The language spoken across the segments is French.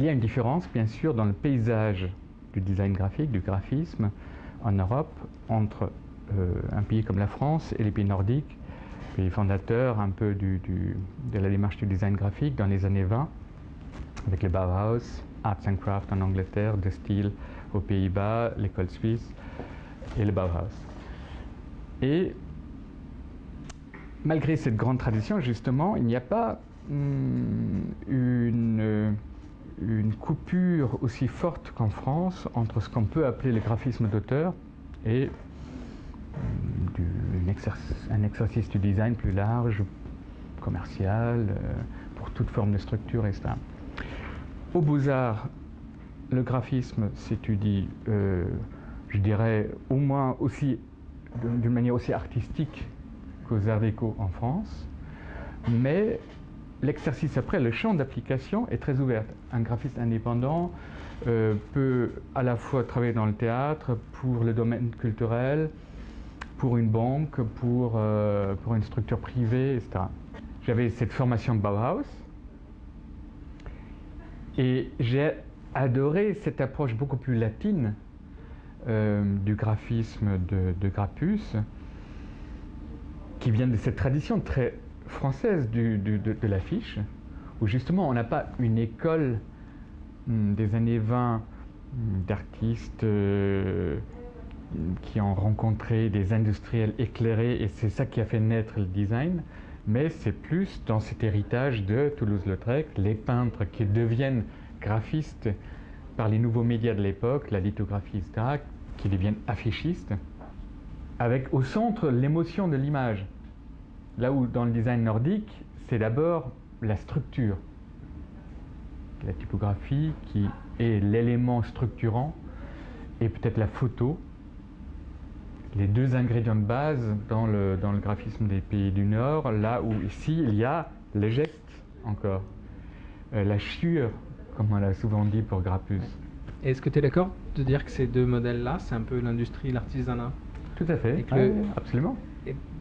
Il y a une différence, bien sûr, dans le paysage du design graphique, du graphisme, en Europe, entre un pays comme la France et les pays nordiques, pays fondateurs un peu de la démarche du design graphique dans les années 20, avec le Bauhaus, Arts and Crafts en Angleterre, De Stijl aux Pays-Bas, l'école suisse et le Bauhaus. Et malgré cette grande tradition, justement, il n'y a pas une coupure aussi forte qu'en France entre ce qu'on peut appeler le graphisme d'auteur et un exercice du design plus large, commercial, pour toute forme de structure, etc. Aux Beaux-Arts, le graphisme s'étudie, je dirais, au moins aussi, d'une manière aussi artistique qu'aux Arts Déco en France, mais l'exercice après, le champ d'application est très ouvert. Un graphiste indépendant peut à la fois travailler dans le théâtre, pour le domaine culturel, pour une banque, pour une structure privée, etc. J'avais cette formation Bauhaus et j'ai adoré cette approche beaucoup plus latine du graphisme de Grappus, qui vient de cette tradition très française de l'affiche, où justement on n'a pas une école des années 20 d'artistes qui ont rencontré des industriels éclairés, et c'est ça qui a fait naître le design, mais c'est plus dans cet héritage de Toulouse-Lautrec, les peintres qui deviennent graphistes par les nouveaux médias de l'époque, la lithographie, etc., qui deviennent affichistes, avec au centre l'émotion de l'image. Là où dans le design nordique, c'est d'abord la structure, la typographie qui est l'élément structurant, et peut-être la photo, les deux ingrédients de base dans le graphisme des pays du Nord, là où ici il y a le geste encore, la chiure, comme on l'a souvent dit pour Grappus. Est-ce que tu es d'accord de dire que ces deux modèles-là, c'est un peu l'industrie, l'artisanat? Tout à fait, absolument.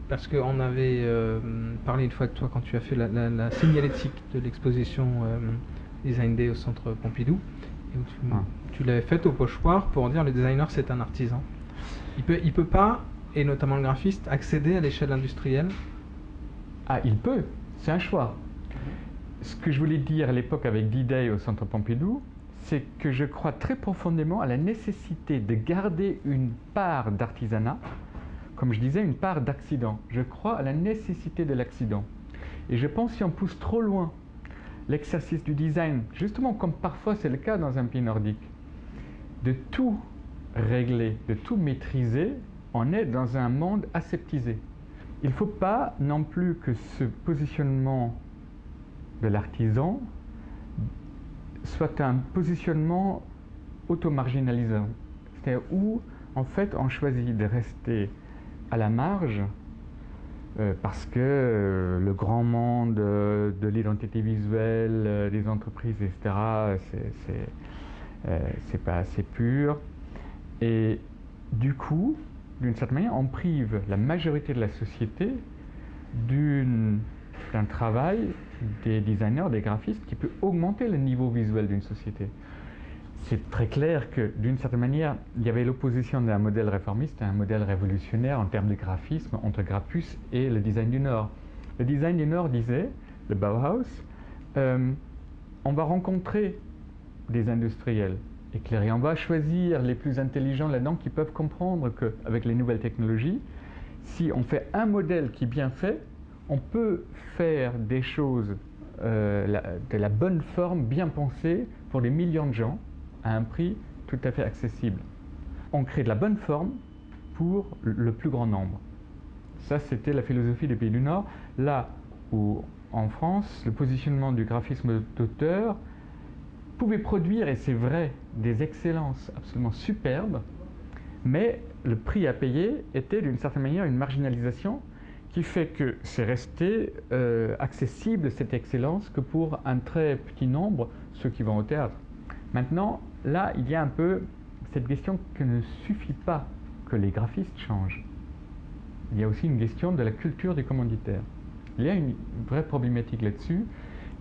Parce qu'on avait parlé une fois de toi quand tu as fait la signalétique de l'exposition Design Day au Centre Pompidou, et où tu l'avais faite au pochoir pour dire le designer c'est un artisan. Il peut pas, et notamment le graphiste, accéder à l'échelle industrielle? Ah, il peut, c'est un choix. Ce que je voulais dire à l'époque avec D-Day au Centre Pompidou, c'est que je crois très profondément à la nécessité de garder une part d'artisanat, comme je disais, une part d'accident. Je crois à la nécessité de l'accident. Et je pense que si on pousse trop loin l'exercice du design, justement comme parfois c'est le cas dans un pays nordique, de tout régler, de tout maîtriser, on est dans un monde aseptisé. Il ne faut pas non plus que ce positionnement de l'artisan soit un positionnement auto-marginalisant. C'est-à-dire où, en fait, on choisit de rester à la marge parce que le grand monde de l'identité visuelle, des entreprises, etc., c'est pas assez pur. Et du coup, d'une certaine manière, on prive la majorité de la société d'un travail des designers, des graphistes qui peut augmenter le niveau visuel d'une société. C'est très clair que d'une certaine manière, il y avait l'opposition d'un modèle réformiste à un modèle révolutionnaire en termes de graphisme entre Grappus et le design du Nord. Le design du Nord disait, le Bauhaus, on va rencontrer des industriels éclairés, on va choisir les plus intelligents là-dedans qui peuvent comprendre qu'avec les nouvelles technologies, si on fait un modèle qui est bien fait, on peut faire des choses de la bonne forme, bien pensée, pour des millions de gens, à un prix tout à fait accessible. On crée de la bonne forme pour le plus grand nombre. Ça, c'était la philosophie des pays du Nord. Là où, en France, le positionnement du graphisme d'auteur pouvait produire, et c'est vrai, des excellences absolument superbes, mais le prix à payer était d'une certaine manière une marginalisation qui fait que c'est resté accessible, cette excellence, que pour un très petit nombre, ceux qui vont au théâtre. Maintenant, là, il y a un peu cette question qu'il ne suffit pas que les graphistes changent. Il y a aussi une question de la culture du commanditaire. Il y a une vraie problématique là-dessus,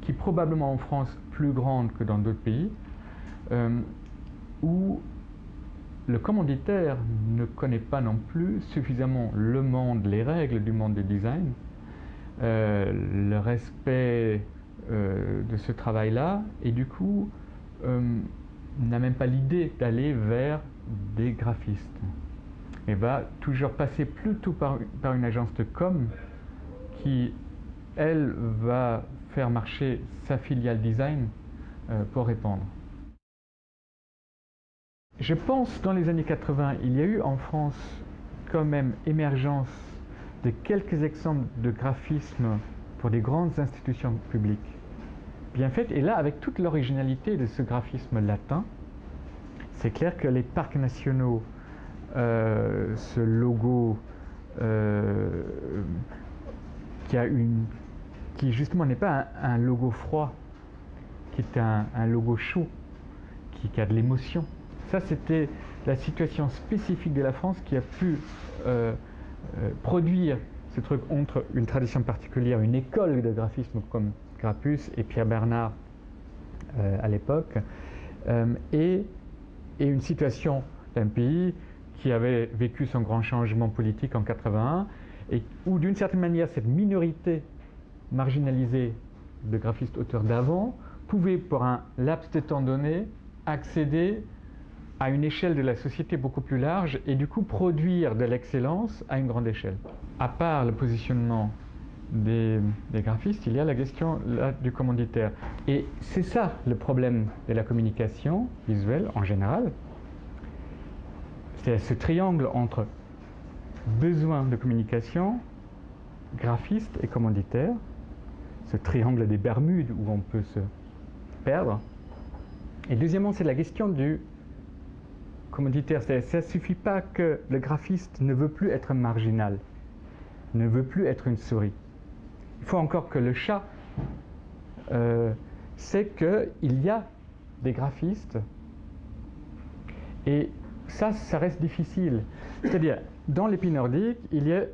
qui est probablement en France plus grande que dans d'autres pays, où le commanditaire ne connaît pas non plus suffisamment le monde, les règles du monde du design, le respect de ce travail-là, et du coup n'a même pas l'idée d'aller vers des graphistes. Et va toujours passer plutôt par une agence de com qui, elle, va faire marcher sa filiale design pour répondre. Je pense dans les années 80, il y a eu en France quand même émergence de quelques exemples de graphisme pour des grandes institutions publiques bien faites. Et là, avec toute l'originalité de ce graphisme latin, c'est clair que les parcs nationaux, ce logo qui justement n'est pas un logo froid, qui est un logo chaud, qui a de l'émotion. Ça, c'était la situation spécifique de la France qui a pu produire ce truc entre une tradition particulière, une école de graphisme comme Grappus et Pierre Bernard à l'époque, et une situation d'un pays qui avait vécu son grand changement politique en 81, et où d'une certaine manière cette minorité marginalisée de graphistes auteurs d'avant pouvait, pour un laps de temps donné, accéder à une échelle de la société beaucoup plus large et du coup produire de l'excellence à une grande échelle. À part le positionnement des graphistes, il y a la question là, du commanditaire. Et c'est ça le problème de la communication visuelle en général. C'est ce triangle entre besoin de communication, graphiste et commanditaire, ce triangle des Bermudes où on peut se perdre. Et deuxièmement, c'est la question du commanditaire. Ça ne suffit pas que le graphiste ne veut plus être marginal, ne veut plus être une souris. Il faut encore que le chat sait qu'il y a des graphistes, et ça reste difficile. C'est-à-dire, dans les pays nordiques, il y a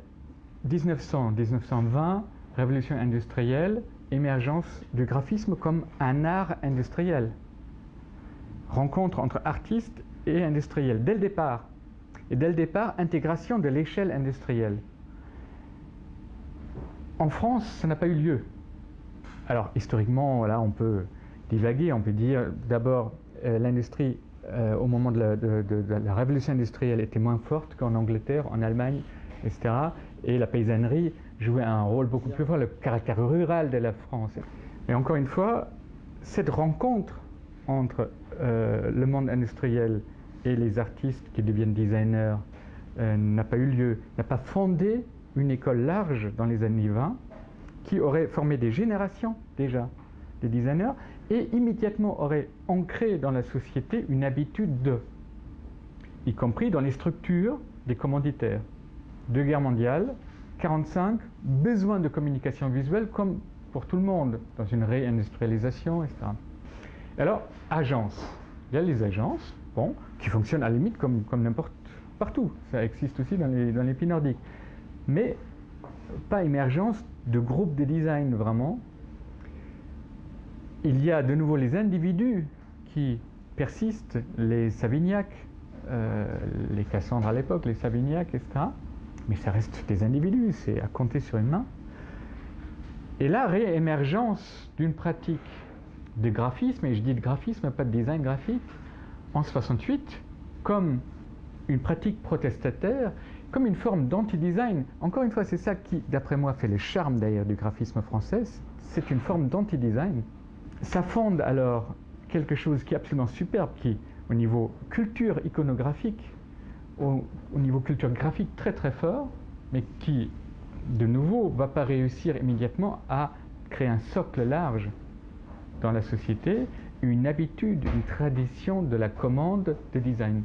1900-1920, révolution industrielle, émergence du graphisme comme un art industriel. Rencontre entre artistes et industriels, dès le départ. Et dès le départ, intégration de l'échelle industrielle. En France, ça n'a pas eu lieu. Alors, historiquement, là, on peut divaguer, on peut dire, d'abord, l'industrie, au moment de la révolution industrielle, était moins forte qu'en Angleterre, en Allemagne, etc. Et la paysannerie jouait un rôle beaucoup plus fort, le caractère rural de la France. Mais encore une fois, cette rencontre entre le monde industriel et les artistes qui deviennent designers n'a pas eu lieu, n'a pas fondé une école large dans les années 20 qui aurait formé des générations déjà de designers et immédiatement aurait ancré dans la société une habitude de, y compris dans les structures des commanditaires. Deux guerres mondiales, 1945, besoin de communication visuelle comme pour tout le monde, dans une réindustrialisation, etc. Alors, agences. Il y a les agences, bon, qui fonctionnent à la limite comme n'importe partout. Ça existe aussi dans les pays nordiques. Mais pas émergence de groupes de design, vraiment. Il y a de nouveau les individus qui persistent, les Savignac, les Cassandre à l'époque, les Savignac, etc. Mais ça reste des individus, c'est à compter sur une main. Et la réémergence d'une pratique de graphisme, et je dis de graphisme, pas de design graphique, en 68, comme une pratique protestataire, comme une forme d'anti-design. Encore une fois, c'est ça qui, d'après moi, fait le charme d'ailleurs du graphisme français, c'est une forme d'anti-design. Ça fonde alors quelque chose qui est absolument superbe, qui, au niveau culture iconographique, au niveau culture graphique très très fort, mais qui, de nouveau, ne va pas réussir immédiatement à créer un socle large dans la société, une habitude, une tradition de la commande de design.